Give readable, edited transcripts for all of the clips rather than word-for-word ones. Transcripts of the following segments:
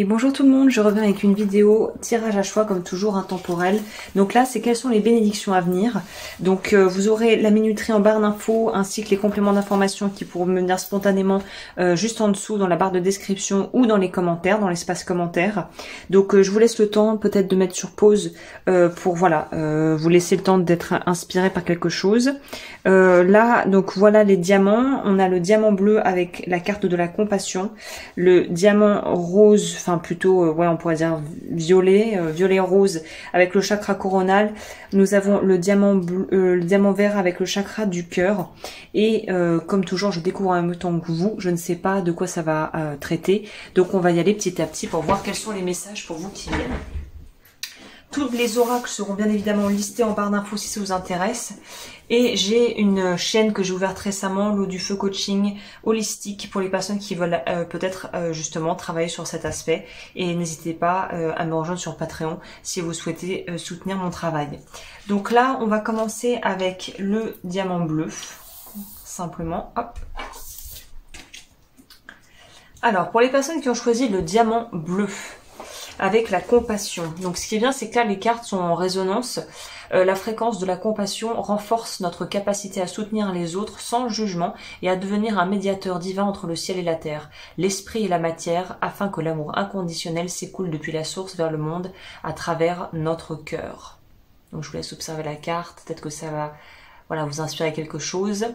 Et bonjour tout le monde, je reviens avec une vidéo tirage à choix comme toujours intemporel. Donc là c'est quelles sont les bénédictions à venir. Donc vous aurez la minuterie en barre d'infos ainsi que les compléments d'information qui pourront me venir spontanément juste en dessous dans la barre de description ou dans les commentaires, dans l'espace commentaires. Donc je vous laisse le temps peut-être de mettre sur pause pour voilà vous laisser le temps d'être inspiré par quelque chose. Là donc voilà les diamants, on a le diamant bleu avec la carte de la compassion, le diamant rose, enfin plutôt ouais on pourrait dire violet, violet rose avec le chakra coronal. Nous avons le diamant bleu, le diamant vert avec le chakra du cœur. Et comme toujours je découvre en même temps que vous, je ne sais pas de quoi ça va traiter, donc on va y aller petit à petit pour voir quels sont les messages pour vous qui viennent. Tous les oracles seront bien évidemment listés en barre d'infos si ça vous intéresse. Et j'ai une chaîne que j'ai ouverte récemment, l'eau du feu coaching holistique, pour les personnes qui veulent peut-être justement travailler sur cet aspect. Et n'hésitez pas à me rejoindre sur Patreon si vous souhaitez soutenir mon travail. Donc là, on va commencer avec le diamant bleu. Simplement, hop. Alors, pour les personnes qui ont choisi le diamant bleu, avec la compassion. Donc ce qui est bien, c'est que là les cartes sont en résonance. La fréquence de la compassion renforce notre capacité à soutenir les autres sans jugement et à devenir un médiateur divin entre le ciel et la terre, l'esprit et la matière, afin que l'amour inconditionnel s'écoule depuis la source vers le monde à travers notre cœur. Donc je vous laisse observer la carte, peut-être que ça va voilà, vous inspirer quelque chose.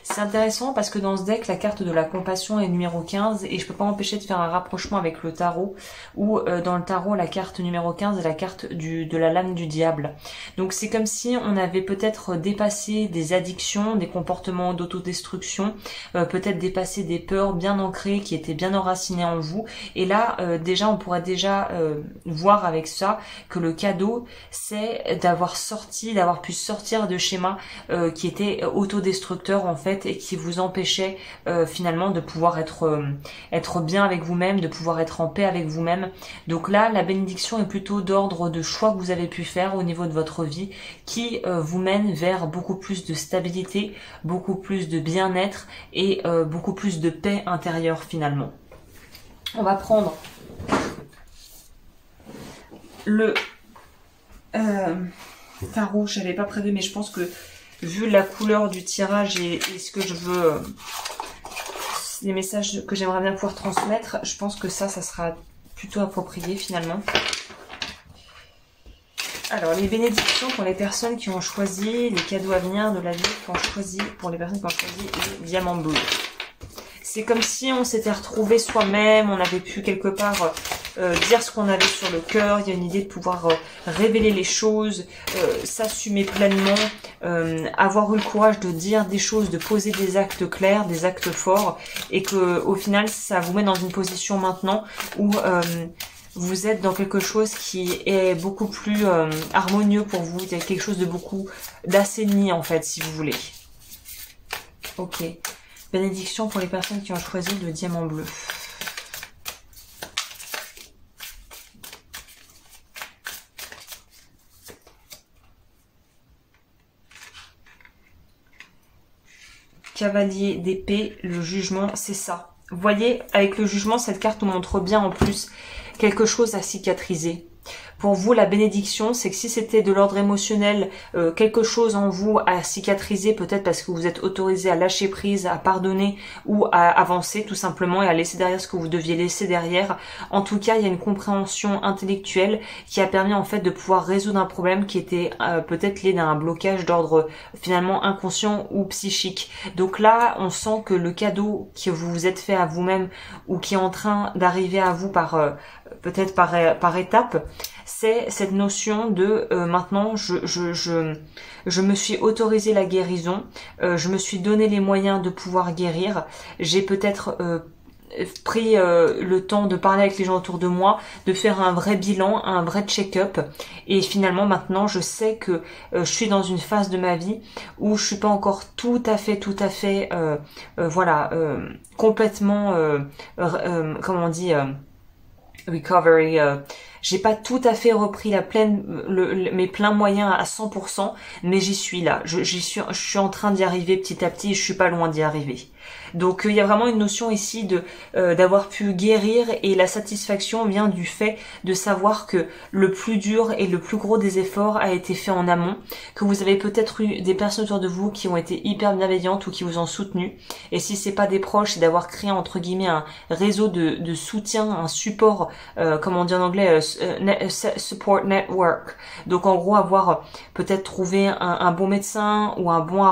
C'est intéressant parce que dans ce deck, la carte de la compassion est numéro 15 et je peux pas m'empêcher de faire un rapprochement avec le tarot où dans le tarot, la carte numéro 15 est la carte de la lame du diable. Donc c'est comme si on avait peut-être dépassé des addictions, des comportements d'autodestruction, peut-être dépassé des peurs bien ancrées qui étaient bien enracinées en vous. Et là, déjà, on pourrait déjà voir avec ça que le cadeau, c'est d'avoir pu sortir de schémas qui étaient autodestructeurs en fait, et qui vous empêchait finalement de pouvoir être bien avec vous-même, de pouvoir être en paix avec vous-même. Donc là, la bénédiction est plutôt d'ordre de choix que vous avez pu faire au niveau de votre vie, qui vous mène vers beaucoup plus de stabilité, beaucoup plus de bien-être et beaucoup plus de paix intérieure finalement. On va prendre le tarot, je n'avais pas prévu, mais je pense que vu la couleur du tirage et ce que je veux, les messages que j'aimerais bien pouvoir transmettre, je pense que ça sera plutôt approprié finalement. Alors, les bénédictions pour les personnes qui ont choisi, les cadeaux à venir de la vie, pour les personnes qui ont choisi le diamant bleu. C'est comme si on s'était retrouvé soi-même, on avait pu quelque part dire ce qu'on avait sur le cœur. Il y a une idée de pouvoir révéler les choses, s'assumer pleinement, avoir eu le courage de dire des choses, de poser des actes clairs, des actes forts, et que au final ça vous met dans une position maintenant où vous êtes dans quelque chose qui est beaucoup plus harmonieux pour vous. Il y a quelque chose de beaucoup d'assaini en fait, si vous voulez. Ok. Bénédiction pour les personnes qui ont choisi le diamant bleu. Cavalier d'épée, le jugement, c'est ça. Vous voyez, avec le jugement, cette carte nous montre bien en plus quelque chose à cicatriser. Pour vous, la bénédiction, c'est que si c'était de l'ordre émotionnel, quelque chose en vous à cicatriser, peut-être parce que vous êtes autorisé à lâcher prise, à pardonner ou à avancer tout simplement et à laisser derrière ce que vous deviez laisser derrière. En tout cas, il y a une compréhension intellectuelle qui a permis en fait de pouvoir résoudre un problème qui était peut-être lié d'un blocage d'ordre finalement inconscient ou psychique. Donc là, on sent que le cadeau que vous vous êtes fait à vous-même ou qui est en train d'arriver à vous peut-être par étapes, c'est cette notion de maintenant je me suis autorisé la guérison, je me suis donné les moyens de pouvoir guérir, j'ai peut-être pris le temps de parler avec les gens autour de moi, de faire un vrai bilan, un vrai check-up, et finalement maintenant je sais que je suis dans une phase de ma vie où je suis pas encore tout à fait voilà complètement comment on dit recovery, j'ai pas tout à fait repris mes pleins moyens à 100%, mais j'y suis là. Je suis en train d'y arriver petit à petit et je suis pas loin d'y arriver. Donc il y a vraiment une notion ici de d'avoir pu guérir, et la satisfaction vient du fait de savoir que le plus dur et le plus gros des efforts a été fait en amont, que vous avez peut-être eu des personnes autour de vous qui ont été hyper bienveillantes ou qui vous ont soutenu, et si c'est pas des proches, c'est d'avoir créé entre guillemets un réseau de soutien, un support, comme on dit en anglais, support network. Donc en gros avoir peut-être trouvé un bon médecin ou un bon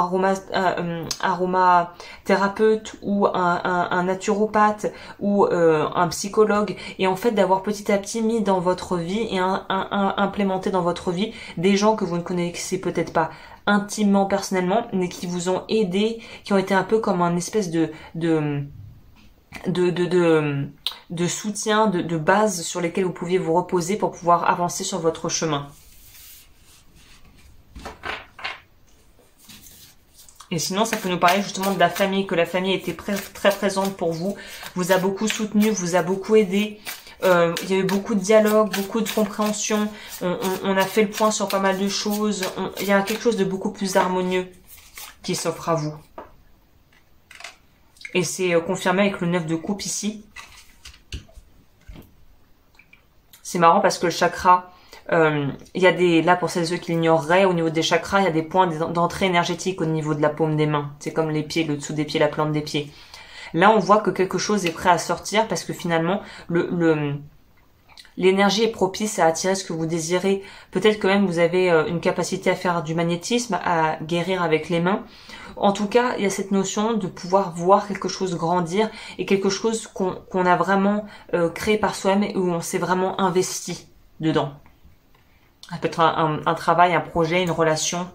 aromathérapeute ou un naturopathe ou un psychologue, et en fait d'avoir petit à petit mis dans votre vie et implémenté dans votre vie des gens que vous ne connaissez peut-être pas intimement, personnellement, mais qui vous ont aidé, qui ont été un peu comme un espèce de soutien, de base sur lesquelles vous pouviez vous reposer pour pouvoir avancer sur votre chemin. Et sinon, ça peut nous parler justement de la famille, que la famille était très présente pour vous, vous a beaucoup soutenu, vous a beaucoup aidé. Il y a eu beaucoup de dialogue, beaucoup de compréhension. On a fait le point sur pas mal de choses. Il y a quelque chose de beaucoup plus harmonieux qui s'offre à vous. Et c'est confirmé avec le 9 de coupe ici. C'est marrant parce que le chakra, il y a des, là pour celles et ceux qui l'ignoreraient, au niveau des chakras, il y a des points d'entrée énergétique au niveau de la paume des mains. C'est comme les pieds, le dessous des pieds, la plante des pieds. Là, on voit que quelque chose est prêt à sortir parce que finalement, l'énergie est propice à attirer ce que vous désirez. Peut-être que même vous avez une capacité à faire du magnétisme, à guérir avec les mains. En tout cas, il y a cette notion de pouvoir voir quelque chose grandir et quelque chose qu'on a vraiment créé par soi-même et où on s'est vraiment investi dedans. Ça peut être un travail, un projet, une relation.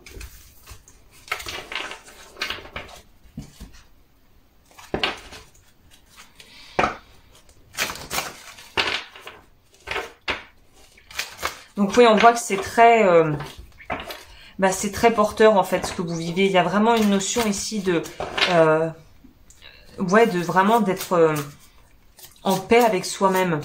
Donc oui, on voit que c'est très porteur en fait ce que vous vivez. Il y a vraiment une notion ici de de vraiment d'être en paix avec soi-même.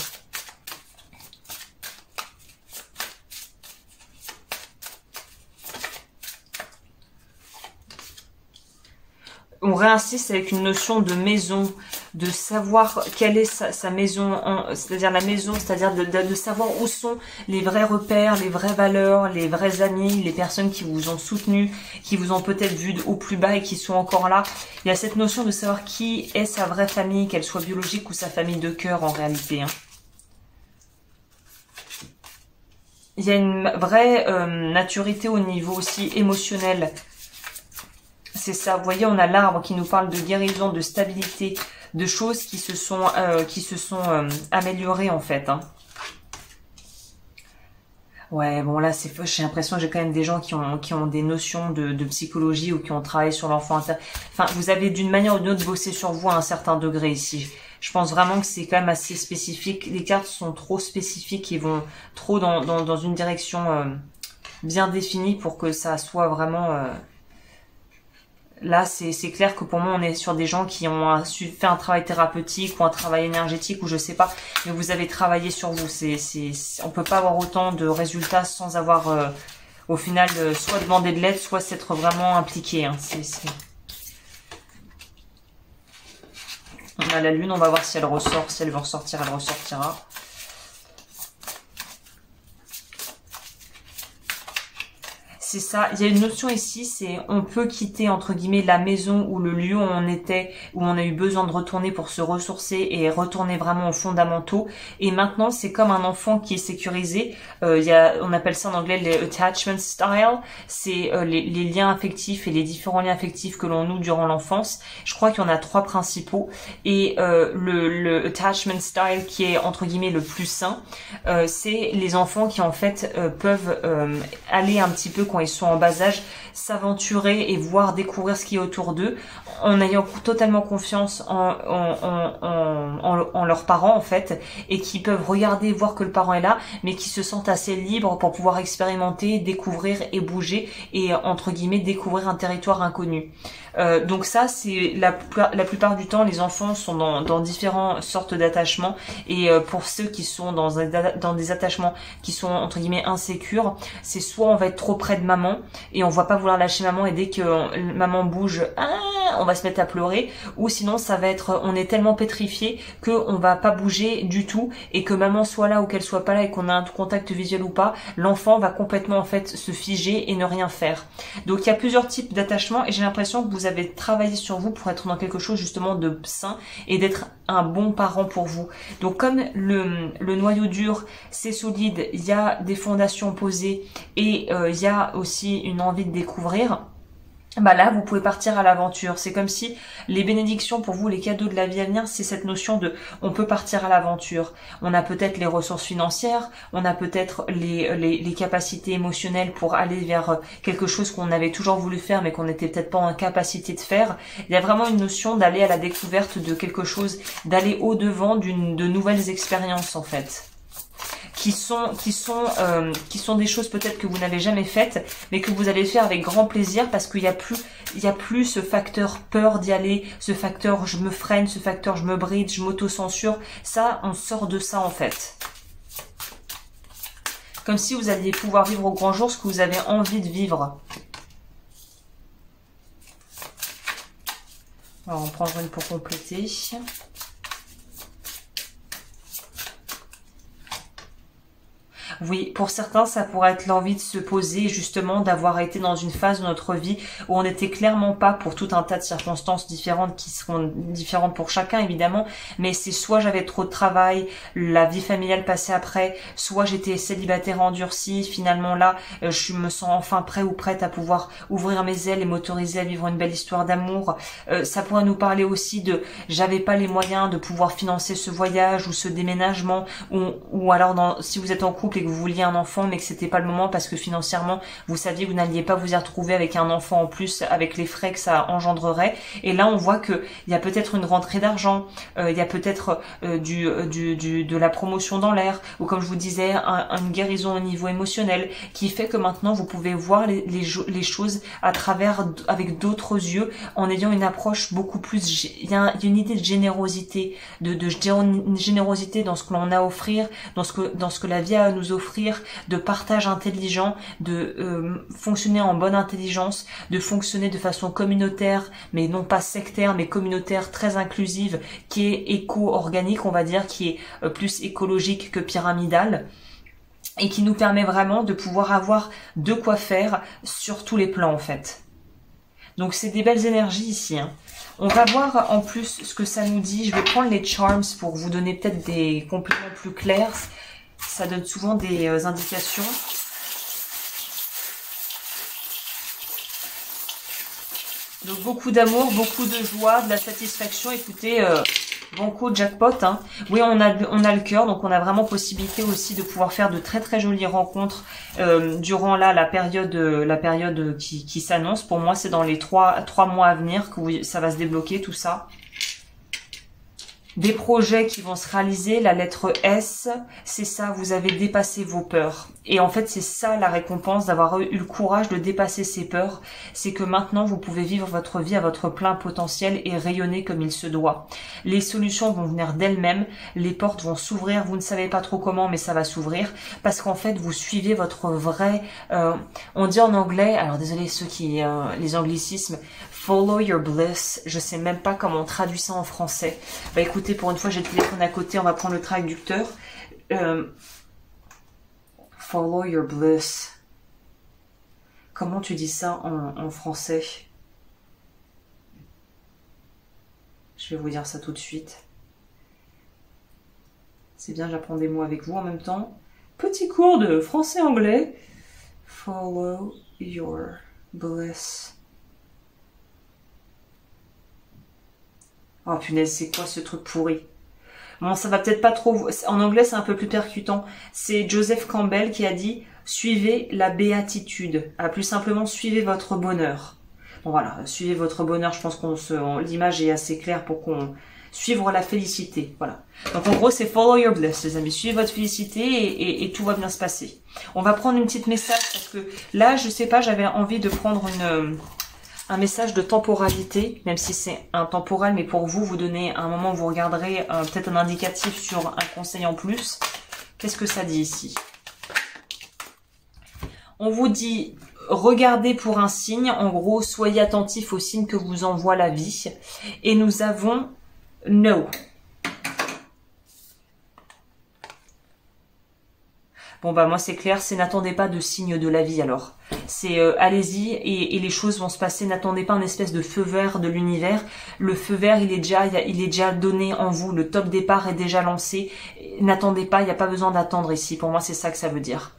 On réinsiste avec une notion de maison, de savoir quelle est sa maison, c'est-à-dire la maison, c'est-à-dire de savoir où sont les vrais repères, les vraies valeurs, les vrais amis, les personnes qui vous ont soutenu, qui vous ont peut-être vu au plus bas et qui sont encore là. Il y a cette notion de savoir qui est sa vraie famille, qu'elle soit biologique ou sa famille de cœur en réalité. Hein. Il y a une vraie maturité au niveau aussi émotionnel. C'est ça, vous voyez, on a l'arbre qui nous parle de guérison, de stabilité, de choses qui se sont améliorées en fait. Hein. Ouais, bon là, j'ai l'impression que j'ai quand même des gens qui ont des notions de psychologie ou qui ont travaillé sur l'enfant intérieur. Enfin, vous avez d'une manière ou d'une autre bossé sur vous à un certain degré ici. Je pense vraiment que c'est quand même assez spécifique. Les cartes sont trop spécifiques et vont trop dans une direction bien définie pour que ça soit vraiment... Là, c'est clair que pour moi, on est sur des gens qui ont fait un travail thérapeutique ou un travail énergétique ou je sais pas, mais vous avez travaillé sur vous. On peut pas avoir autant de résultats sans avoir, au final, soit demander de l'aide, soit s'être vraiment impliqué. Hein. On a la lune, on va voir si elle ressort, si elle veut ressortir, elle ressortira. C'est ça, il y a une notion ici, c'est on peut quitter entre guillemets la maison ou le lieu où on était, où on a eu besoin de retourner pour se ressourcer et retourner vraiment aux fondamentaux. Et maintenant, c'est comme un enfant qui est sécurisé. On appelle ça en anglais les attachment style. C'est les liens affectifs et les différents liens affectifs que l'on noue durant l'enfance. Je crois qu'il y en a 3 principaux. Et le attachment style qui est entre guillemets le plus sain, c'est les enfants qui en fait peuvent aller un petit peu quand ils sont en bas âge, s'aventurer et voir découvrir ce qui est autour d'eux en ayant totalement confiance en leurs parents en fait, et qui peuvent regarder, voir que le parent est là, mais qui se sentent assez libres pour pouvoir expérimenter, découvrir et bouger et entre guillemets découvrir un territoire inconnu. Donc ça, c'est la plupart du temps, les enfants sont dans différentes sortes d'attachements, et pour ceux qui sont dans des attachements qui sont entre guillemets insécures, c'est soit on va être trop près de maman et on va pas vouloir lâcher maman, et dès que maman bouge, on va va se mettre à pleurer, ou sinon ça va être on est tellement pétrifié qu'on va pas bouger du tout, et que maman soit là ou qu'elle soit pas là et qu'on a un contact visuel ou pas, l'enfant va complètement en fait se figer et ne rien faire. Donc il y a plusieurs types d'attachement, et j'ai l'impression que vous avez travaillé sur vous pour être dans quelque chose justement de sain et d'être un bon parent pour vous. Donc comme le noyau dur c'est solide, il y a des fondations posées et il y a aussi une envie de découvrir, bah là vous pouvez partir à l'aventure. C'est comme si les bénédictions pour vous, les cadeaux de la vie à venir, c'est cette notion de on peut partir à l'aventure. On a peut-être les ressources financières, on a peut-être les capacités émotionnelles pour aller vers quelque chose qu'on avait toujours voulu faire mais qu'on n'était peut-être pas en capacité de faire. Il y a vraiment une notion d'aller à la découverte de quelque chose, d'aller au-devant de nouvelles expériences en fait. Qui sont des choses peut-être que vous n'avez jamais faites, mais que vous allez faire avec grand plaisir, parce qu'il y a plus ce facteur peur d'y aller, ce facteur je me freine, ce facteur je me bride, je m'auto-censure. Ça, on sort de ça en fait. Comme si vous alliez pouvoir vivre au grand jour ce que vous avez envie de vivre. On va en prendre une pour compléter. Oui, pour certains, ça pourrait être l'envie de se poser, justement, d'avoir été dans une phase de notre vie où on n'était clairement pas, pour tout un tas de circonstances différentes qui seront différentes pour chacun, évidemment, mais c'est soit j'avais trop de travail, la vie familiale passait après, soit j'étais célibataire endurci, finalement là, je me sens enfin prêt ou prête à pouvoir ouvrir mes ailes et m'autoriser à vivre une belle histoire d'amour. Ça pourrait nous parler aussi de j'avais pas les moyens de pouvoir financer ce voyage ou ce déménagement, ou alors si vous êtes en couple et que vous vouliez un enfant mais que c'était pas le moment parce que financièrement vous saviez que vous n'alliez pas vous y retrouver avec un enfant en plus, avec les frais que ça engendrerait. Et là on voit que il y a peut-être une rentrée d'argent, il y a peut-être de la promotion dans l'air, ou comme je vous disais une guérison au niveau émotionnel qui fait que maintenant vous pouvez voir les choses à travers, avec d'autres yeux, en ayant une approche beaucoup plus, il y a une idée de générosité, de générosité dans ce que l'on a à offrir, dans ce que la vie a à nous offrir, de partage intelligent, de fonctionner en bonne intelligence, de fonctionner de façon communautaire, mais non pas sectaire, mais communautaire, très inclusive, qui est éco-organique, on va dire, qui est plus écologique que pyramidale, et qui nous permet vraiment de pouvoir avoir de quoi faire sur tous les plans en fait. Donc c'est des belles énergies ici, hein. On va voir en plus ce que ça nous dit. Je vais prendre les charms pour vous donner peut-être des compléments plus clairs. Ça donne souvent des indications. Donc beaucoup d'amour, beaucoup de joie, de la satisfaction. Écoutez, banco jackpot, hein. Oui, on a le cœur, donc on a vraiment possibilité aussi de pouvoir faire de très très jolies rencontres durant là la période qui s'annonce. Pour moi, c'est dans les 3 mois à venir que ça va se débloquer tout ça. Des projets qui vont se réaliser, la lettre S, c'est ça, vous avez dépassé vos peurs. Et en fait, c'est ça la récompense d'avoir eu le courage de dépasser ces peurs. C'est que maintenant, vous pouvez vivre votre vie à votre plein potentiel et rayonner comme il se doit. Les solutions vont venir d'elles-mêmes, les portes vont s'ouvrir, vous ne savez pas trop comment, mais ça va s'ouvrir. Parce qu'en fait, vous suivez votre vrai... on dit en anglais, alors désolé ceux qui... les anglicismes, follow your bliss. Je sais même pas comment on traduit ça en français. Bah écoutez, pour une fois, j'ai le téléphone à côté, on va prendre le traducteur. Follow your bliss. Comment tu dis ça en français? Je vais vous dire ça tout de suite. C'est bien, j'apprends des mots avec vous en même temps. Petit cours de français-anglais. Follow your bliss. Oh punaise, c'est quoi ce truc pourri? Bon, ça va peut-être pas trop... En anglais, c'est un peu plus percutant. C'est Joseph Campbell qui a dit « Suivez la béatitude ». Plus simplement, suivez votre bonheur. Bon voilà, suivez votre bonheur. Je pense l'image est assez claire pour qu'on... Suivre la félicité, voilà. Donc en gros, c'est « Follow your bliss », les amis. Suivez votre félicité et tout va bien se passer. On va prendre une petite message parce que là, je sais pas, j'avais envie de prendre un message de temporalité, même si c'est intemporel, mais pour vous, vous donnez un moment où vous regarderez peut-être un indicatif sur un conseil en plus. Qu'est-ce que ça dit ici? On vous dit, regardez pour un signe, en gros, soyez attentifs aux signes que vous envoie la vie. Et nous avons No. Bon bah moi c'est clair, c'est n'attendez pas de signe de la vie alors. C'est allez-y et les choses vont se passer, n'attendez pas un espèce de feu vert de l'univers. Le feu vert il est déjà donné en vous, le top départ est déjà lancé. N'attendez pas, il n'y a pas besoin d'attendre ici, pour moi c'est ça que ça veut dire.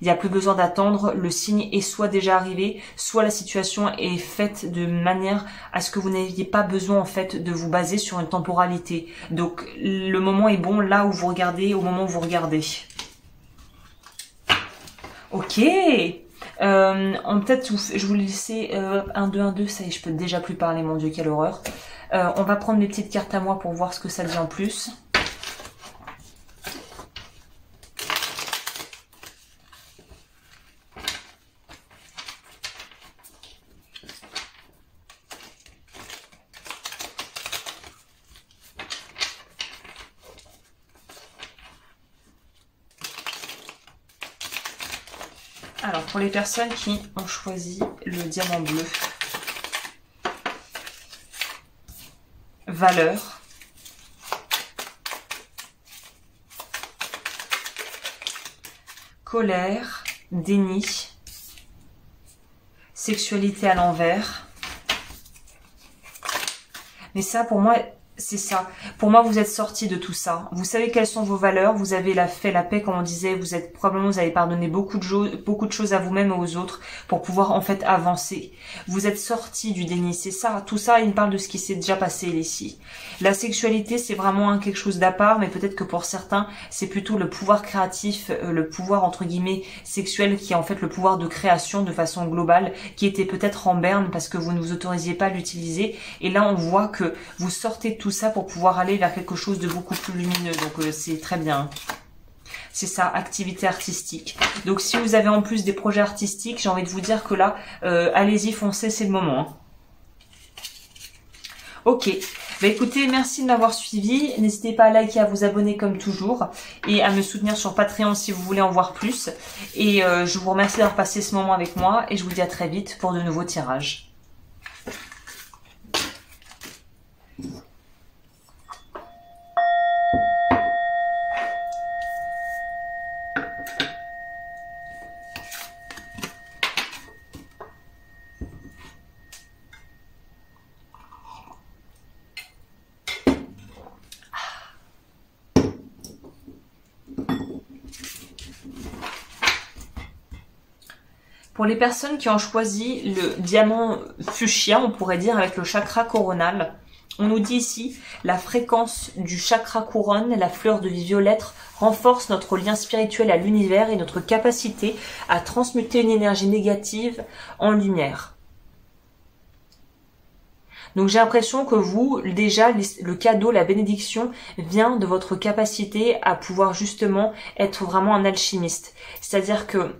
Il n'y a plus besoin d'attendre, le signe est soit déjà arrivé, soit la situation est faite de manière à ce que vous n'ayez pas besoin en fait de vous baser sur une temporalité. Donc le moment est bon là où vous regardez, au moment où vous regardez. Ok, peut-être je vous laisser 1, 2, 1, 2, ça y est, je peux déjà plus parler, mon Dieu, quelle horreur. On va prendre mes petites cartes à moi pour voir ce que ça dit en plus. Alors, pour les personnes qui ont choisi le diamant bleu, valeur, colère, déni, sexualité à l'envers. Mais ça, pour moi, c'est ça. Pour moi, vous êtes sortis de tout ça. Vous savez quelles sont vos valeurs. Vous avez fait la paix, comme on disait. Vous avez pardonné beaucoup de choses à vous-même et aux autres pour pouvoir en fait avancer. Vous êtes sortis du déni. C'est ça. Tout ça, il me parle de ce qui s'est déjà passé ici. La sexualité, c'est vraiment quelque chose d'à part, mais peut-être que pour certains, c'est plutôt le pouvoir créatif, le pouvoir entre guillemets sexuel, qui est en fait le pouvoir de création de façon globale, qui était peut-être en berne parce que vous ne vous autorisiez pas à l'utiliser. Et là, on voit que vous sortez de tout ça pour pouvoir aller vers quelque chose de beaucoup plus lumineux. Donc c'est très bien. C'est ça, activité artistique. Donc si vous avez en plus des projets artistiques, j'ai envie de vous dire que là, allez-y, foncez, c'est le moment. Hein. Ok. Bah écoutez, merci de m'avoir suivi. N'hésitez pas à liker, à vous abonner comme toujours et à me soutenir sur Patreon si vous voulez en voir plus. Et je vous remercie d'avoir passé ce moment avec moi et je vous dis à très vite pour de nouveaux tirages. Pour les personnes qui ont choisi le diamant fuchsia, on pourrait dire avec le chakra coronal, on nous dit ici, la fréquence du chakra couronne, la fleur de vie violette, renforce notre lien spirituel à l'univers et notre capacité à transmuter une énergie négative en lumière. Donc j'ai l'impression que vous, déjà, le cadeau, la bénédiction vient de votre capacité à pouvoir justement être vraiment un alchimiste. C'est-à-dire que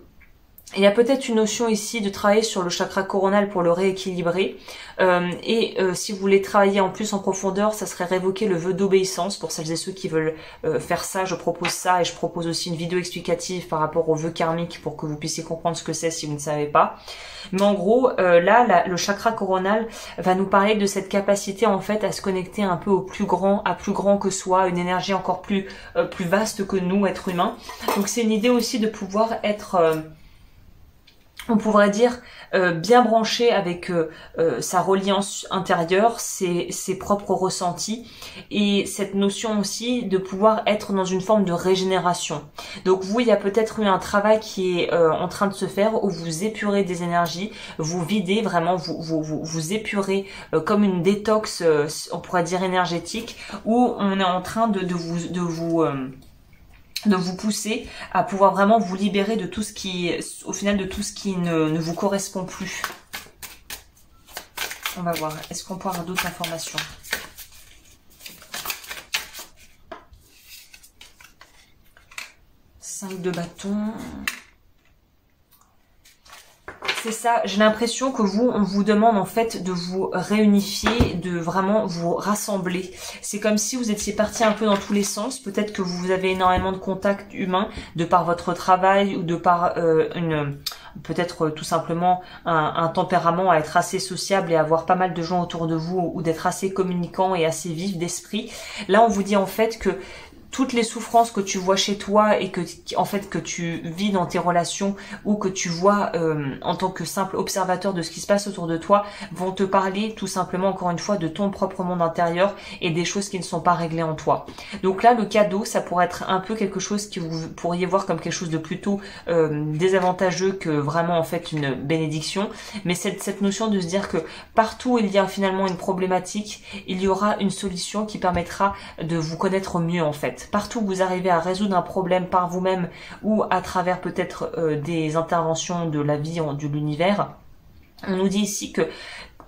il y a peut-être une notion ici de travailler sur le chakra coronal pour le rééquilibrer. Si vous voulez travailler en plus en profondeur, ça serait révoquer le vœu d'obéissance. Pour celles et ceux qui veulent faire ça, je propose ça et je propose aussi une vidéo explicative par rapport au vœu karmique pour que vous puissiez comprendre ce que c'est si vous ne savez pas. Mais en gros, le chakra coronal va nous parler de cette capacité en fait à se connecter un peu au plus grand, à plus grand que soi, une énergie encore plus vaste que nous, êtres humains. Donc c'est une idée aussi de pouvoir être... on pourrait dire bien branché avec sa reliance intérieure, ses propres ressentis et cette notion aussi de pouvoir être dans une forme de régénération. Donc vous, il y a peut-être eu un travail qui est en train de se faire où vous épurez des énergies, vous videz vraiment, vous épurez comme une détox, on pourrait dire énergétique, où on est en train de vous pousser à pouvoir vraiment vous libérer de tout ce qui, au final, de tout ce qui ne vous correspond plus. On va voir. Est-ce qu'on peut avoir d'autres informations? Cinq de bâton. C'est ça, j'ai l'impression que vous, on vous demande en fait de vous réunifier, de vraiment vous rassembler. C'est comme si vous étiez parti un peu dans tous les sens. Peut-être que vous avez énormément de contacts humains de par votre travail ou de par peut-être tout simplement un tempérament à être assez sociable et avoir pas mal de gens autour de vous, ou d'être assez communicant et assez vif d'esprit. Là, on vous dit en fait que toutes les souffrances que tu vois chez toi et que en fait que tu vis dans tes relations, ou que tu vois en tant que simple observateur de ce qui se passe autour de toi, vont te parler tout simplement, encore une fois, de ton propre monde intérieur et des choses qui ne sont pas réglées en toi. Donc là, le cadeau, ça pourrait être un peu quelque chose que vous pourriez voir comme quelque chose de plutôt désavantageux que vraiment en fait une bénédiction. Mais cette notion de se dire que partout où il y a finalement une problématique, il y aura une solution qui permettra de vous connaître mieux en fait. Partout où vous arrivez à résoudre un problème par vous-même, ou à travers peut-être des interventions de la vie, de l'univers, on nous dit ici que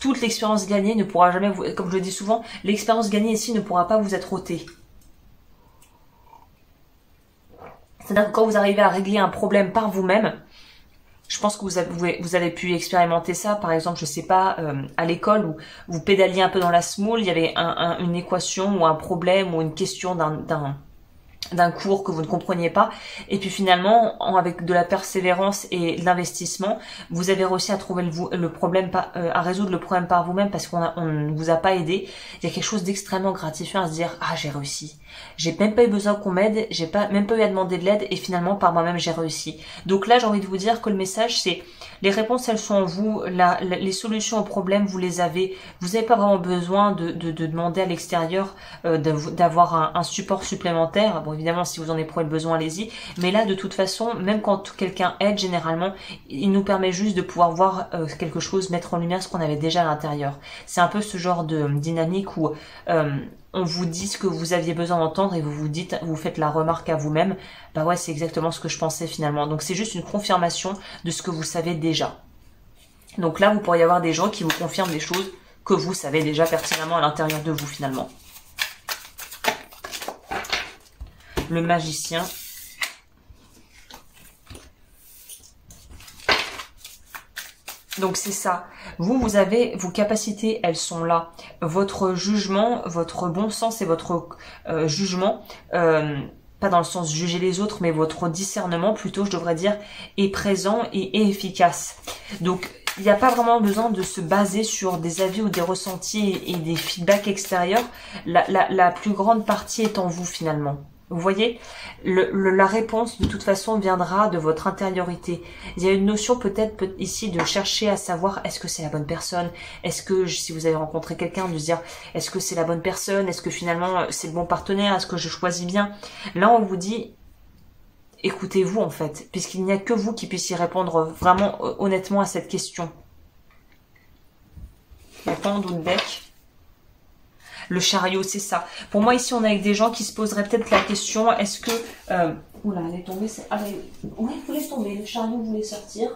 toute l'expérience gagnée ne pourra jamais vous, comme je le dis souvent, l'expérience gagnée ici ne pourra pas vous être ôtée. C'est-à-dire que quand vous arrivez à régler un problème par vous-même, je pense que vous avez pu expérimenter ça, par exemple, je sais pas, à l'école, où vous pédaliez un peu dans la semoule, il y avait une équation ou un problème ou une question d'un cours que vous ne compreniez pas, et puis finalement, avec de la persévérance et de l'investissement, vous avez réussi à trouver le problème, à résoudre le problème par vous-même, parce qu'on ne vous a pas aidé. Il y a quelque chose d'extrêmement gratifiant à se dire, ah, j'ai réussi. J'ai même pas eu besoin qu'on m'aide, j'ai même pas eu à demander de l'aide, et finalement par moi-même j'ai réussi. Donc là, j'ai envie de vous dire que le message, c'est les réponses, elles sont en vous, les solutions aux problèmes, vous les avez. Vous n'avez pas vraiment besoin de demander à l'extérieur d'avoir un support supplémentaire. Bon, évidemment, si vous en éprouvez le besoin, allez-y. Mais là, de toute façon, même quand quelqu'un aide, généralement, il nous permet juste de pouvoir voir quelque chose, mettre en lumière ce qu'on avait déjà à l'intérieur. C'est un peu ce genre de dynamique où on vous dit ce que vous aviez besoin d'entendre et vous faites la remarque à vous-même. Bah ouais, c'est exactement ce que je pensais finalement. Donc c'est juste une confirmation de ce que vous savez déjà. Donc là, vous pourriez avoir des gens qui vous confirment des choses que vous savez déjà pertinemment à l'intérieur de vous finalement. Le magicien. Donc c'est ça. Vous avez vos capacités, elles sont là. Votre jugement, votre bon sens et votre jugement, pas dans le sens juger les autres, mais votre discernement plutôt, je devrais dire, est présent et est efficace. Donc il n'y a pas vraiment besoin de se baser sur des avis ou des ressentis et des feedbacks extérieurs. La plus grande partie est en vous finalement. Vous voyez, la réponse de toute façon viendra de votre intériorité. Il y a une notion peut-être ici de chercher à savoir est-ce que c'est la bonne personne, est-ce que si vous avez rencontré quelqu'un, de se dire est-ce que c'est la bonne personne, est-ce que finalement c'est le bon partenaire, est-ce que je choisis bien. Là on vous dit écoutez-vous en fait, puisqu'il n'y a que vous qui puissiez répondre vraiment honnêtement à cette question. Il n'y a pas un d'autre deck. Le chariot, c'est ça. Pour moi, ici, on est avec des gens qui se poseraient peut-être la question, est-ce que... Oula, elle est tombée. Oui, vous laissez tomber. Le chariot voulait sortir.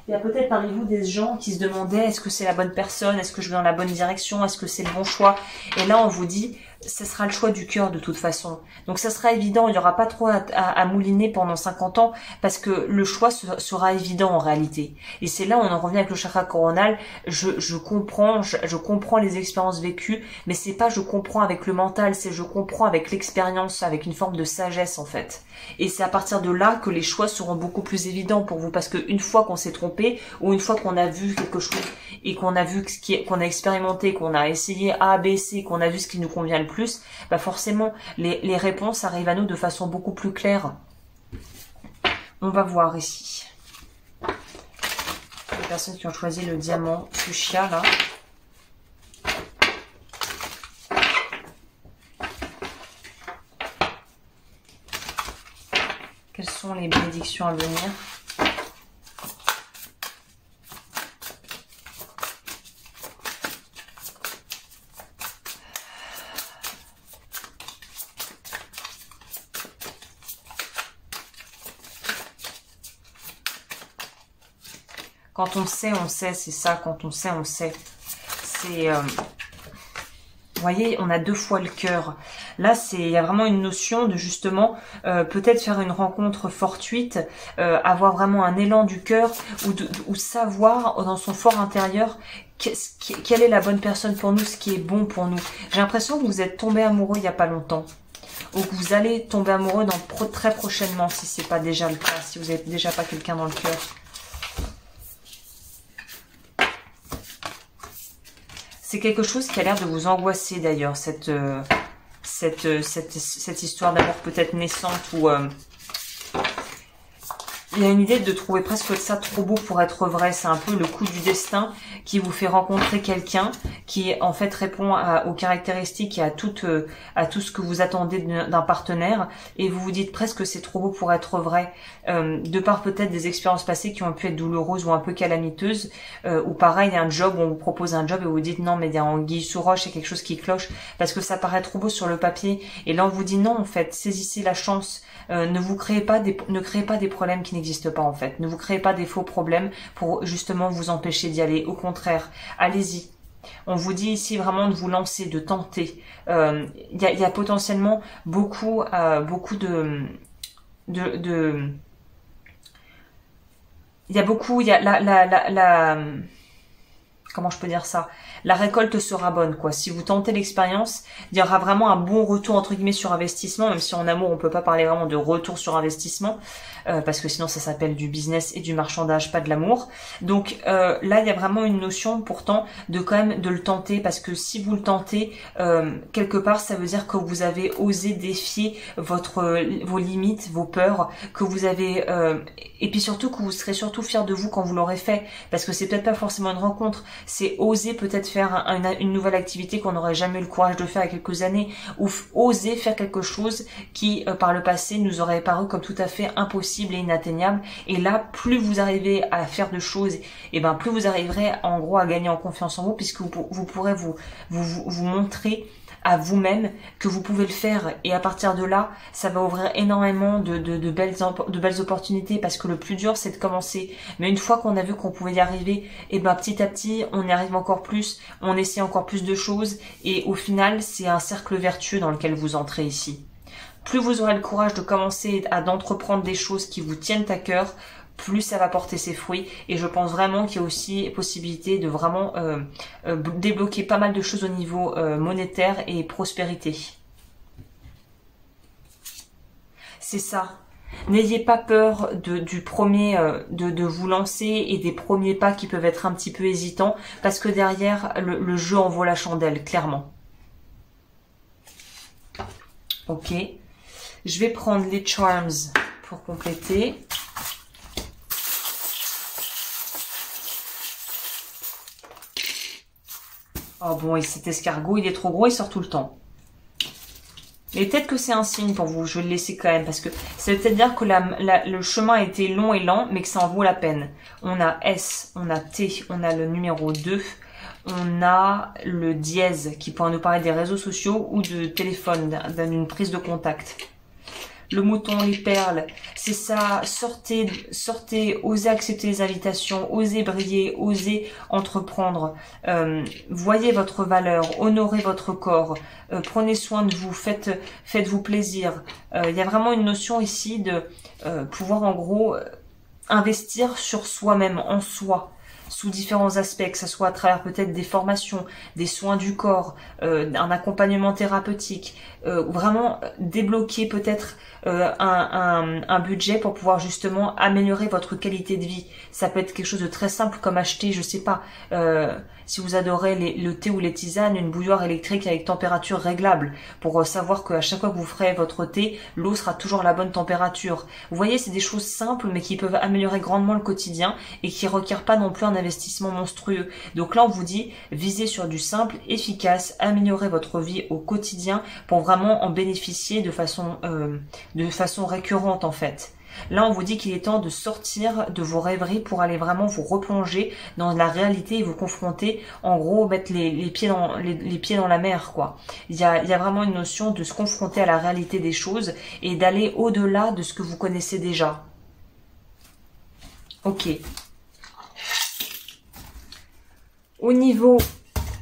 Il y a peut-être parmi vous des gens qui se demandaient, est-ce que c'est la bonne personne? Est-ce que je vais dans la bonne direction? Est-ce que c'est le bon choix? Et là, on vous dit, ce sera le choix du cœur de toute façon. Donc ça sera évident, il n'y aura pas trop à mouliner pendant 50 ans parce que le choix sera évident en réalité. Et c'est là où on en revient avec le chakra coronal. Je comprends les expériences vécues, mais c'est pas je comprends avec le mental, c'est je comprends avec l'expérience, avec une forme de sagesse en fait. Et c'est à partir de là que les choix seront beaucoup plus évidents pour vous, parce qu'une fois qu'on s'est trompé ou une fois qu'on a vu quelque chose et qu'on a vu qu'on a expérimenté, qu'on a essayé A, B, C, qu'on a vu ce qui nous convient le plus, bah forcément les réponses arrivent à nous de façon beaucoup plus claire. On va voir ici les personnes qui ont choisi le diamant fuchsia là. Quelles sont les bénédictions à venir? Quand on sait, c'est ça. Quand on sait, on sait. C'est... vous voyez, on a deux fois le cœur. Là, il y a vraiment une notion de justement peut-être faire une rencontre fortuite, avoir vraiment un élan du cœur ou savoir dans son fort intérieur quelle est la bonne personne pour nous, ce qui est bon pour nous. J'ai l'impression que vous êtes tombé amoureux il n'y a pas longtemps. ou que vous allez tomber amoureux très prochainement, si c'est pas déjà le cas, si vous n'avez déjà pas quelqu'un dans le cœur. C'est quelque chose qui a l'air de vous angoisser d'ailleurs, cette histoire d'amour peut-être naissante où il y a une idée de trouver presque ça trop beau pour être vrai. C'est un peu le coup du destin qui vous fait rencontrer quelqu'un qui en fait répond aux caractéristiques et à tout ce que vous attendez d'un partenaire, et vous vous dites presque que c'est trop beau pour être vrai, de par peut-être des expériences passées qui ont pu être douloureuses ou un peu calamiteuses, ou pareil, il y a un job où on vous propose un job et vous vous dites non mais il y a anguille sous roche, il y a quelque chose qui cloche parce que ça paraît trop beau sur le papier, et là on vous dit non, en fait saisissez la chance. Ne créez pas des problèmes qui n'existent pas en fait. Ne vous créez pas des faux problèmes pour justement vous empêcher d'y aller. Au contraire, allez-y. On vous dit ici vraiment de vous lancer, de tenter. Il y a potentiellement beaucoup de il y a comment je peux dire ça? La récolte sera bonne, quoi. Si vous tentez l'expérience, il y aura vraiment un bon retour, entre guillemets, sur investissement, même si en amour, on peut pas parler vraiment de retour sur investissement, parce que sinon, ça s'appelle du business et du marchandage, pas de l'amour. Donc, là, il y a vraiment une notion, pourtant, de quand même de le tenter, parce que si vous le tentez, quelque part, ça veut dire que vous avez osé défier vos limites, vos peurs, que vous avez, et puis surtout que vous serez surtout fier de vous quand vous l'aurez fait, parce que c'est peut-être pas forcément une rencontre, c'est oser peut-être faire une nouvelle activité qu'on n'aurait jamais eu le courage de faire il y a quelques années, ou oser faire quelque chose qui par le passé nous aurait paru comme tout à fait impossible et inatteignable, et là plus vous arrivez à faire de choses, et ben plus vous arriverez en gros à gagner en confiance en vous, puisque vous pourrez vous montrer à vous-même que vous pouvez le faire, et à partir de là ça va ouvrir énormément de belles opportunités, parce que le plus dur c'est de commencer, mais une fois qu'on a vu qu'on pouvait y arriver, et ben petit à petit on y arrive encore plus, on essaie encore plus de choses, et au final c'est un cercle vertueux dans lequel vous entrez ici. Plus vous aurez le courage de commencer d'entreprendre des choses qui vous tiennent à cœur, plus ça va porter ses fruits, et je pense vraiment qu'il y a aussi possibilité de vraiment débloquer pas mal de choses au niveau monétaire et prospérité. C'est ça. N'ayez pas peur du premier, de vous lancer, et des premiers pas qui peuvent être un petit peu hésitants, parce que derrière le jeu en vaut la chandelle, clairement. Ok. Je vais prendre les charms pour compléter. Oh bon, et cet escargot, il est trop gros, il sort tout le temps. Mais peut-être que c'est un signe pour vous, je vais le laisser quand même, parce que ça veut peut-être dire que le chemin a été long et lent, mais que ça en vaut la peine. On a S, on a T, on a le numéro 2, on a le dièse, qui pourrait nous parler des réseaux sociaux ou de téléphone, d'une prise de contact. Le mouton, les perles, c'est ça, sortez, osez accepter les invitations, osez briller, osez entreprendre, voyez votre valeur, honorez votre corps, prenez soin de vous, faites-vous plaisir. Il y a vraiment une notion ici de pouvoir en gros investir sur soi-même, en soi, sous différents aspects, que ce soit à travers peut-être des formations, des soins du corps, un accompagnement thérapeutique, vraiment débloquer peut-être un budget pour pouvoir justement améliorer votre qualité de vie. Ça peut être quelque chose de très simple comme acheter, je sais pas, si vous adorez le thé ou les tisanes, une bouilloire électrique avec température réglable, pour savoir qu'à chaque fois que vous ferez votre thé, l'eau sera toujours à la bonne température. Vous voyez, c'est des choses simples mais qui peuvent améliorer grandement le quotidien et qui requièrent pas non plus un investissement monstrueux. Donc là on vous dit, visez sur du simple, efficace, améliorez votre vie au quotidien pour vraiment en bénéficier de façon récurrente en fait. Là, on vous dit qu'il est temps de sortir de vos rêveries pour aller vraiment vous replonger dans la réalité et vous confronter, en gros, mettre les pieds dans la mer, quoi. Il y a vraiment une notion de se confronter à la réalité des choses et d'aller au-delà de ce que vous connaissez déjà. Ok. Au niveau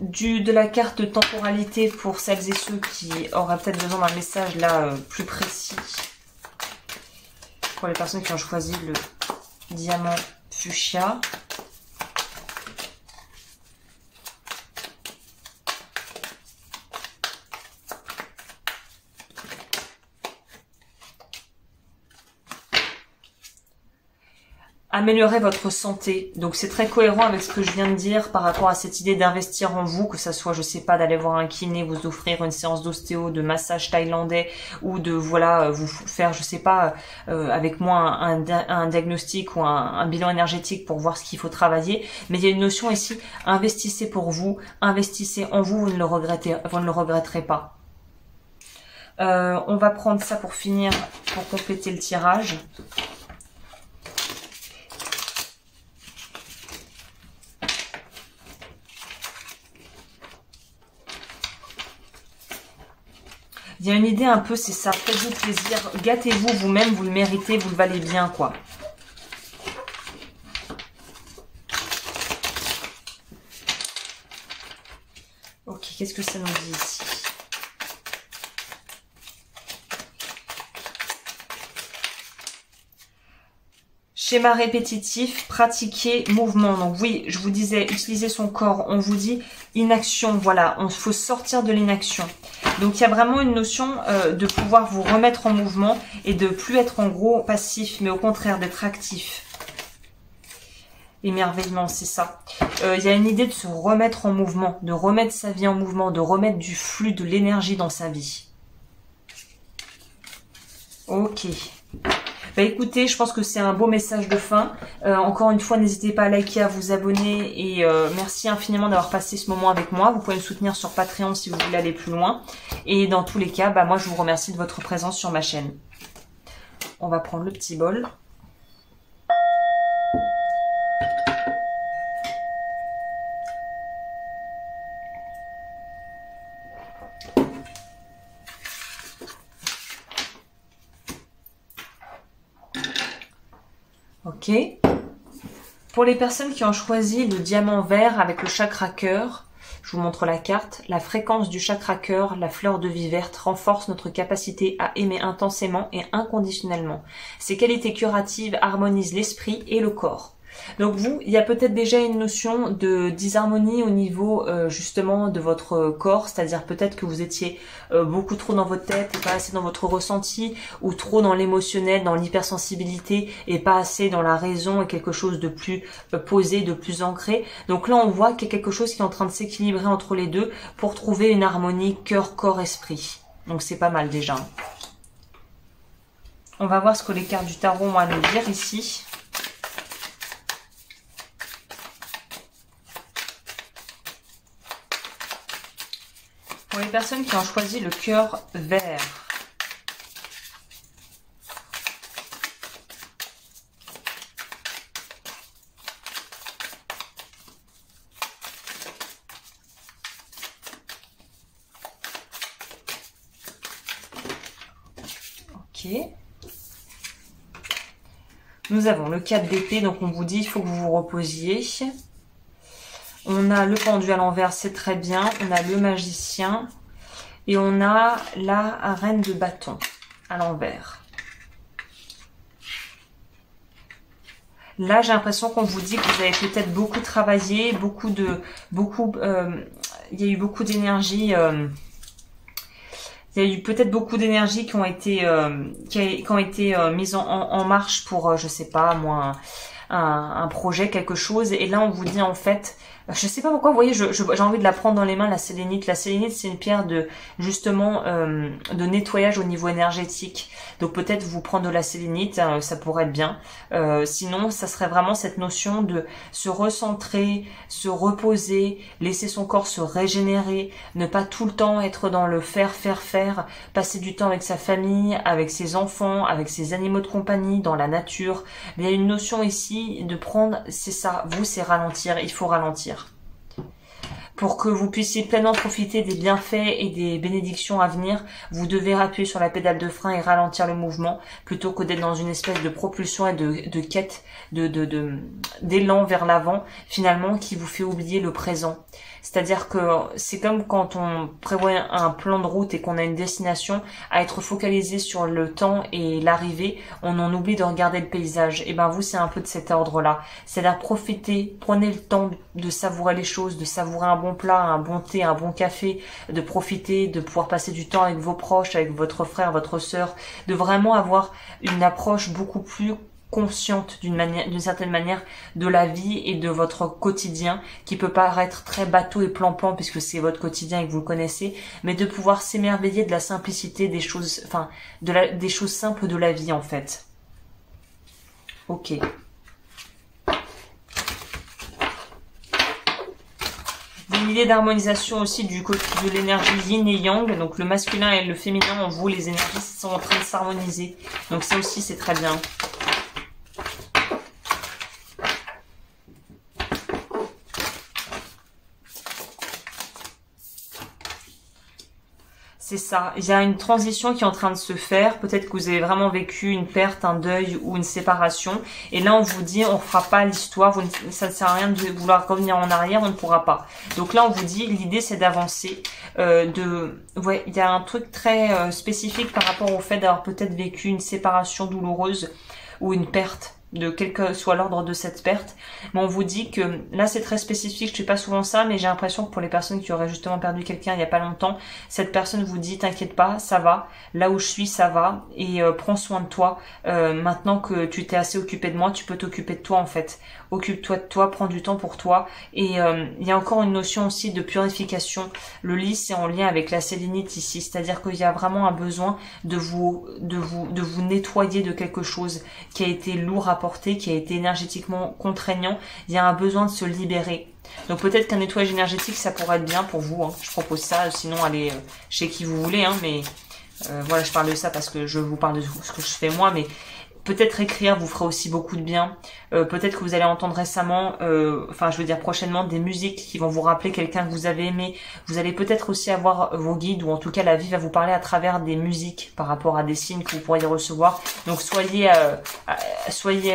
de la carte temporalité, pour celles et ceux qui auraient peut-être besoin d'un message là plus précis, pour les personnes qui ont choisi le diamant fuchsia. Améliorer votre santé. Donc c'est très cohérent avec ce que je viens de dire par rapport à cette idée d'investir en vous, que ça soit, je sais pas, d'aller voir un kiné, vous offrir une séance d'ostéo, de massage thaïlandais, ou de, voilà, vous faire, je sais pas, avec moi un diagnostic ou un bilan énergétique pour voir ce qu'il faut travailler. Mais il y a une notion ici, investissez pour vous, investissez en vous, vous ne le regretterez pas. On va prendre ça pour finir, pour compléter le tirage. Il y a une idée un peu, c'est ça, faites-vous plaisir, gâtez-vous vous-même, vous le méritez, vous le valez bien, quoi. Ok, qu'est-ce que ça nous dit ici? Schéma répétitif, pratiquer, mouvement. Donc oui, je vous disais, utiliser son corps. On vous dit inaction, voilà, il faut sortir de l'inaction. Donc il y a vraiment une notion de pouvoir vous remettre en mouvement et de plus être en gros passif, mais au contraire d'être actif. Émerveillement, c'est ça. Il y a une idée de se remettre en mouvement, de remettre sa vie en mouvement, de remettre du flux, de l'énergie dans sa vie. Ok. Bah écoutez, je pense que c'est un beau message de fin. Encore une fois, n'hésitez pas à liker, à vous abonner et merci infiniment d'avoir passé ce moment avec moi. Vous pouvez me soutenir sur Patreon si vous voulez aller plus loin. Et dans tous les cas, bah moi je vous remercie de votre présence sur ma chaîne. On va prendre le petit bol. Ok. Pour les personnes qui ont choisi le diamant vert avec le chakra cœur, je vous montre la carte. La fréquence du chakra cœur, la fleur de vie verte, renforce notre capacité à aimer intensément et inconditionnellement. Ces qualités curatives harmonisent l'esprit et le corps. Donc vous, il y a peut-être déjà une notion de disharmonie au niveau justement de votre corps, c'est-à-dire peut-être que vous étiez beaucoup trop dans votre tête et pas assez dans votre ressenti, ou trop dans l'émotionnel, dans l'hypersensibilité et pas assez dans la raison et quelque chose de plus posé, de plus ancré. Donc là on voit qu'il y a quelque chose qui est en train de s'équilibrer entre les deux pour trouver une harmonie cœur, corps, esprit. Donc c'est pas mal déjà. On va voir ce que les cartes du tarot ont à nous dire ici. Pour les personnes qui ont choisi le cœur vert. Ok. Nous avons le 4 d'épée, donc on vous dit il faut que vous vous reposiez. On a le pendu à l'envers, c'est très bien. On a le magicien. Et on a la reine de bâton à l'envers. Là, j'ai l'impression qu'on vous dit que vous avez peut-être beaucoup travaillé, il y a eu beaucoup d'énergie. Il y a eu peut-être beaucoup d'énergie qui ont été mises en marche pour, je sais pas moi, un projet, quelque chose. Et là, on vous dit en fait, je sais pas pourquoi, vous voyez, j'ai envie de la prendre dans les mains, la sélénite. La sélénite, c'est une pierre de justement de nettoyage au niveau énergétique. Donc peut-être vous prendre de la sélénite, ça pourrait être bien. Sinon, ça serait vraiment cette notion de se recentrer, se reposer, laisser son corps se régénérer, ne pas tout le temps être dans le faire, passer du temps avec sa famille, avec ses enfants, avec ses animaux de compagnie, dans la nature. Il y a une notion ici de prendre, c'est ça, vous, c'est ralentir, il faut ralentir. Pour que vous puissiez pleinement profiter des bienfaits et des bénédictions à venir, vous devez appuyer sur la pédale de frein et ralentir le mouvement, plutôt que d'être dans une espèce de propulsion et de quête, d'élan vers l'avant, finalement, qui vous fait oublier le présent. C'est-à-dire que c'est comme quand on prévoit un plan de route et qu'on a une destination, à être focalisé sur le temps et l'arrivée, on en oublie de regarder le paysage. Et ben vous, c'est un peu de cet ordre-là. C'est-à-dire profitez, prenez le temps de savourer les choses, de savourer un bon plat, un bon thé, un bon café, de profiter, de pouvoir passer du temps avec vos proches, avec votre frère, votre sœur, de vraiment avoir une approche beaucoup plus consciente d'une certaine manière de la vie et de votre quotidien, qui peut paraître très bateau et plan-plan puisque c'est votre quotidien et que vous le connaissez, mais de pouvoir s'émerveiller de la simplicité des choses, enfin des choses simples de la vie en fait. Ok. Une idée d'harmonisation aussi du côté de l'énergie yin et yang, donc le masculin et le féminin en vous, les énergies sont en train de s'harmoniser, donc ça aussi c'est très bien. C'est ça, il y a une transition qui est en train de se faire, peut-être que vous avez vraiment vécu une perte, un deuil ou une séparation, et là on vous dit on fera pas l'histoire, ça ne sert à rien de vouloir revenir en arrière, on ne pourra pas. Donc là on vous dit l'idée c'est d'avancer, ouais, il y a un truc très spécifique par rapport au fait d'avoir peut-être vécu une séparation douloureuse ou une perte, de quel que soit l'ordre de cette perte, mais on vous dit que là c'est très spécifique, je fais pas souvent ça, mais j'ai l'impression que pour les personnes qui auraient justement perdu quelqu'un il y a pas longtemps, cette personne vous dit t'inquiète pas, ça va, là où je suis ça va, et prends soin de toi, maintenant que tu t'es assez occupé de moi, tu peux t'occuper de toi en fait, occupe-toi de toi, prends du temps pour toi, et il y a encore une notion aussi de purification. Le lys c'est en lien avec la sélénite ici, c'est-à-dire qu'il y a vraiment un besoin de vous nettoyer de quelque chose qui a été lourd à porter, qui a été énergétiquement contraignant. Il y a un besoin de se libérer. Donc peut-être qu'un nettoyage énergétique ça pourrait être bien pour vous, hein. Je propose ça, sinon allez chez qui vous voulez, hein, mais voilà, je parle de ça parce que je vous parle de ce que je fais moi, mais peut-être écrire vous fera aussi beaucoup de bien. Peut-être que vous allez entendre récemment, enfin je veux dire prochainement, des musiques qui vont vous rappeler quelqu'un que vous avez aimé. Vous allez peut-être aussi avoir vos guides, ou en tout cas la vie va vous parler à travers des musiques par rapport à des signes que vous pourriez recevoir. Donc soyez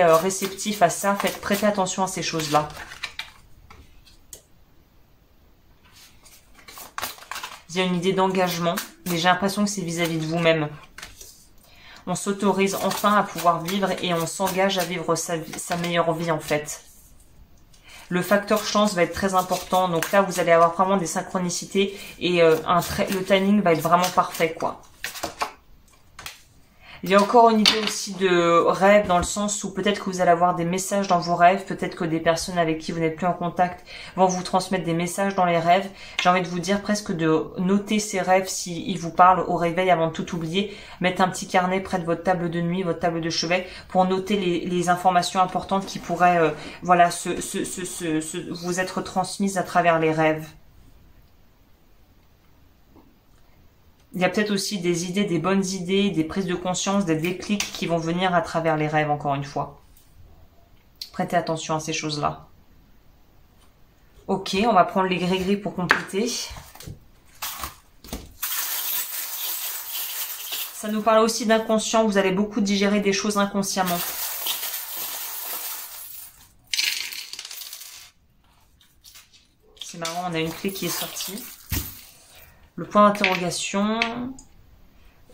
réceptifs à ça, prêtez attention à ces choses-là. Il y a une idée d'engagement, mais j'ai l'impression que c'est vis-à-vis de vous-même. On s'autorise enfin à pouvoir vivre et on s'engage à vivre sa meilleure vie en fait. Le facteur chance va être très important, donc là vous allez avoir vraiment des synchronicités et le timing va être vraiment parfait quoi. Il y a encore une idée aussi de rêve dans le sens où peut-être que vous allez avoir des messages dans vos rêves, peut-être que des personnes avec qui vous n'êtes plus en contact vont vous transmettre des messages dans les rêves. J'ai envie de vous dire presque de noter ces rêves s'ils vous parlent au réveil avant de tout oublier. Mettre un petit carnet près de votre table de nuit, votre table de chevet pour noter les informations importantes qui pourraient voilà, vous être transmises à travers les rêves. Il y a peut-être aussi des idées, des bonnes idées, des prises de conscience, des déclics qui vont venir à travers les rêves, encore une fois. Prêtez attention à ces choses-là. Ok, on va prendre les gris-gris pour compléter. Ça nous parle aussi d'inconscient, vous allez beaucoup digérer des choses inconsciemment. C'est marrant, on a une clé qui est sortie. Le point d'interrogation,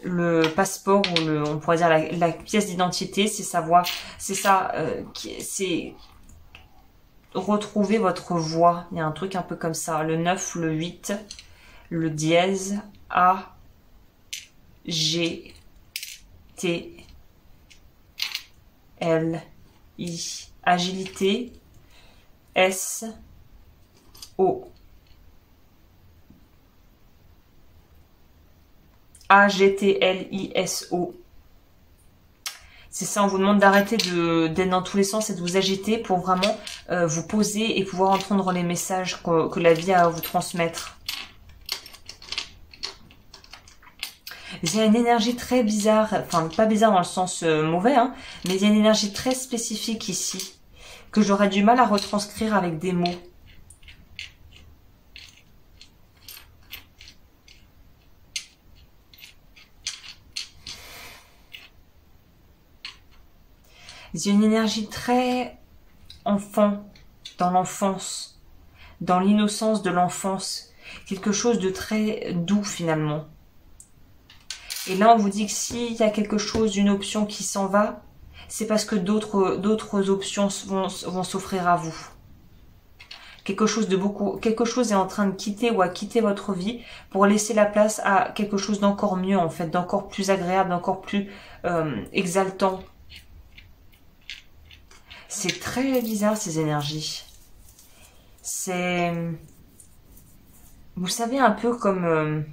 le passeport ou on pourrait dire la pièce d'identité, c'est savoir, c'est ça, c'est retrouver votre voix. Il y a un truc un peu comme ça, le 9, le 8, le dièse, A, G, T, L, I, agilité, S, O. A-G-T-L-I-S-O. C'est ça, on vous demande d'arrêter d'être dans tous les sens et de vous agiter pour vraiment vous poser et pouvoir entendre les messages que la vie a à vous transmettre. Il y a une énergie très bizarre, enfin pas bizarre dans le sens mauvais, hein, mais il y a une énergie très spécifique ici que j'aurais du mal à retranscrire avec des mots. Il y a une énergie très enfant, dans l'enfance, dans l'innocence de l'enfance. Quelque chose de très doux finalement. Et là on vous dit que s'il y a quelque chose, une option qui s'en va, c'est parce que d'autres options vont s'offrir à vous. Quelque chose est en train de quitter ou à quitter votre vie pour laisser la place à quelque chose d'encore mieux en fait, d'encore plus agréable, d'encore plus exaltant. C'est très bizarre ces énergies. C'est... Vous savez, un peu comme...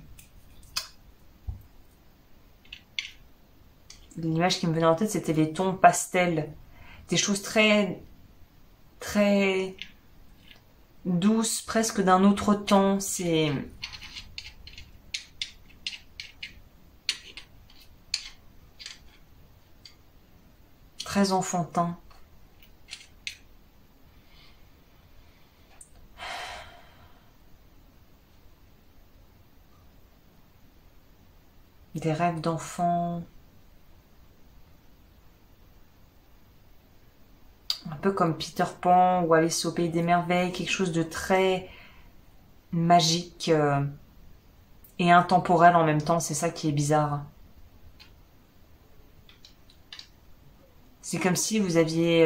L'image qui me venait en tête, c'était les tons pastels. Des choses très... très... douces, presque d'un autre temps. C'est... très enfantin. Des rêves d'enfants. Un peu comme Peter Pan ou Alice au Pays des Merveilles. Quelque chose de très magique et intemporel en même temps. C'est ça qui est bizarre. C'est comme si vous aviez...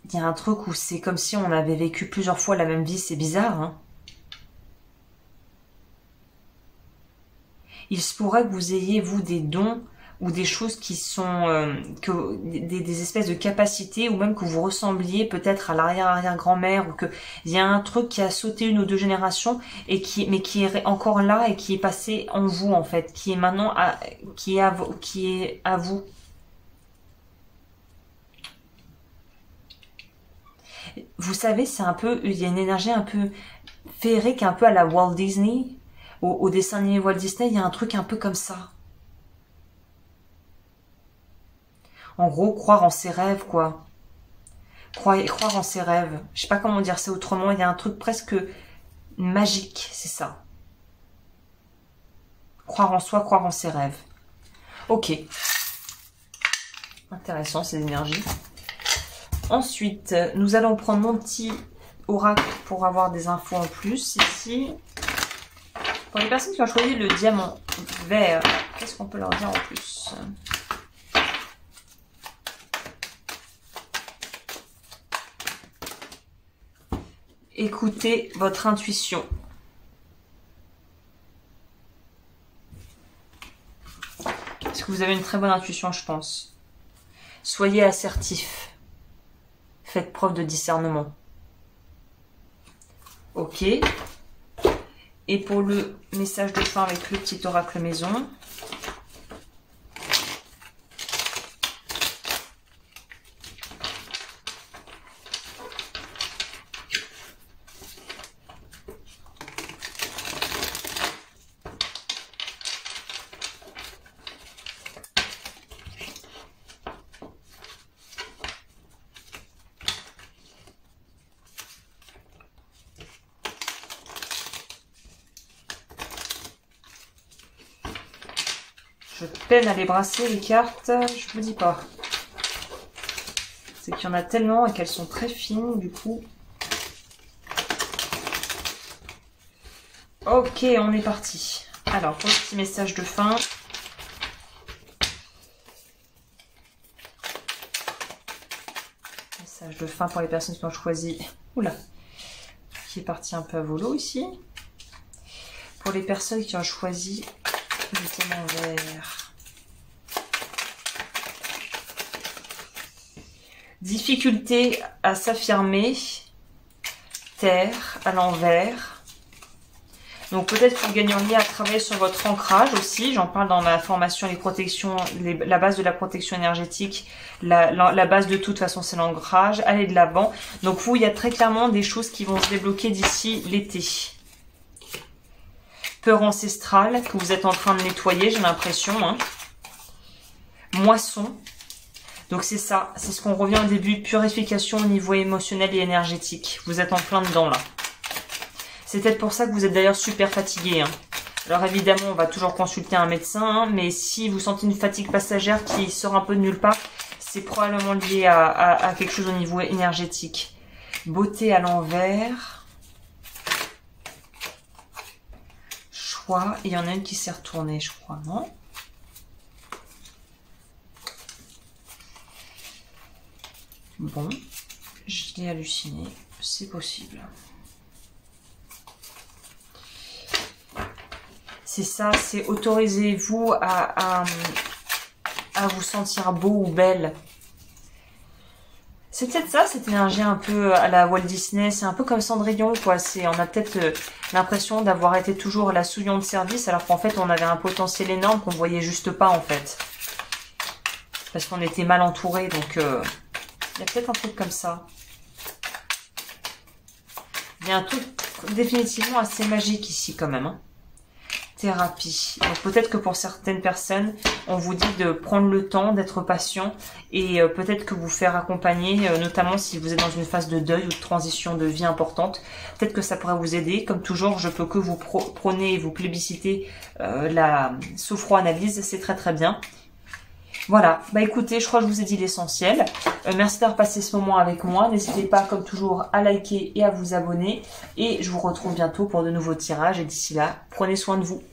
Il y a un truc où c'est comme si on avait vécu plusieurs fois la même vie. C'est bizarre, hein. Il se pourrait que vous ayez, vous, des dons ou des choses qui sont... des espèces de capacités, ou même que vous ressembliez peut-être à l'arrière-arrière-grand-mère, ou qu'il y a un truc qui a sauté une ou deux générations, et mais qui est encore là et qui est passé en vous, en fait, qui est maintenant qui est à vous. Vous savez, c'est un peu... Il y a une énergie un peu féerique, un peu à la Walt Disney. Au dessin animé Walt Disney, il y a un truc un peu comme ça. En gros, croire en ses rêves, quoi. Croire en ses rêves. Je sais pas comment dire ça autrement. Il y a un truc presque magique, c'est ça. Croire en soi, croire en ses rêves. Ok. Intéressant, ces énergies. Ensuite, nous allons prendre mon petit oracle pour avoir des infos en plus. Ici, pour les personnes qui ont choisi le diamant vert, qu'est-ce qu'on peut leur dire en plus ? Écoutez votre intuition. Parce que vous avez une très bonne intuition, je pense. Soyez assertif. Faites preuve de discernement. Ok. Et pour le message de fin avec le petit oracle maison. Je peine à les brasser, les cartes, je vous dis pas. C'est qu'il y en a tellement et qu'elles sont très fines, du coup. Ok, on est parti. Alors, pour le petit message de fin. Message de fin pour les personnes qui ont choisi... Oula, qui est parti un peu à volo ici. Pour les personnes qui ont choisi... le diamant vert. Difficulté à s'affirmer. Terre à l'envers. Donc peut-être que vous gagneriez à travailler sur votre ancrage aussi. J'en parle dans ma formation les protections, la base de la protection énergétique. La base de toute façon c'est l'ancrage. Allez de l'avant. Donc vous, il y a très clairement des choses qui vont se débloquer d'ici l'été. Peur ancestrale que vous êtes en train de nettoyer, j'ai l'impression. Hein. Moisson. Donc c'est ça, c'est ce qu'on revient au début. Purification au niveau émotionnel et énergétique. Vous êtes en plein dedans là. C'est peut-être pour ça que vous êtes d'ailleurs super fatigué. Hein. Alors évidemment, on va toujours consulter un médecin. Hein, mais si vous sentez une fatigue passagère qui sort un peu de nulle part, c'est probablement lié à quelque chose au niveau énergétique. Beauté à l'envers. Et il y en a une qui s'est retournée, je crois, non? Bon, je l'ai halluciné, c'est possible. C'est ça, c'est autorisez-vous à à vous sentir beau ou belle. C'est peut-être ça, cette énergie un peu à la Walt Disney. C'est un peu comme Cendrillon, quoi. On a peut-être l'impression d'avoir été toujours la souillon de service, alors qu'en fait, on avait un potentiel énorme qu'on voyait juste pas, en fait. Parce qu'on était mal entouré, donc il y a peut-être un truc comme ça. Il y a un truc définitivement assez magique ici, quand même, hein. Thérapie. Donc peut-être que pour certaines personnes, on vous dit de prendre le temps, d'être patient et peut-être que vous faire accompagner, notamment si vous êtes dans une phase de deuil ou de transition de vie importante. Peut-être que ça pourrait vous aider. Comme toujours, je peux que vous prôner et vous plébisciter la sophro-analyse, c'est très très bien. Voilà, bah écoutez, je crois que je vous ai dit l'essentiel. Merci d'avoir passé ce moment avec moi. N'hésitez pas, comme toujours, à liker et à vous abonner. Et je vous retrouve bientôt pour de nouveaux tirages. Et d'ici là, prenez soin de vous.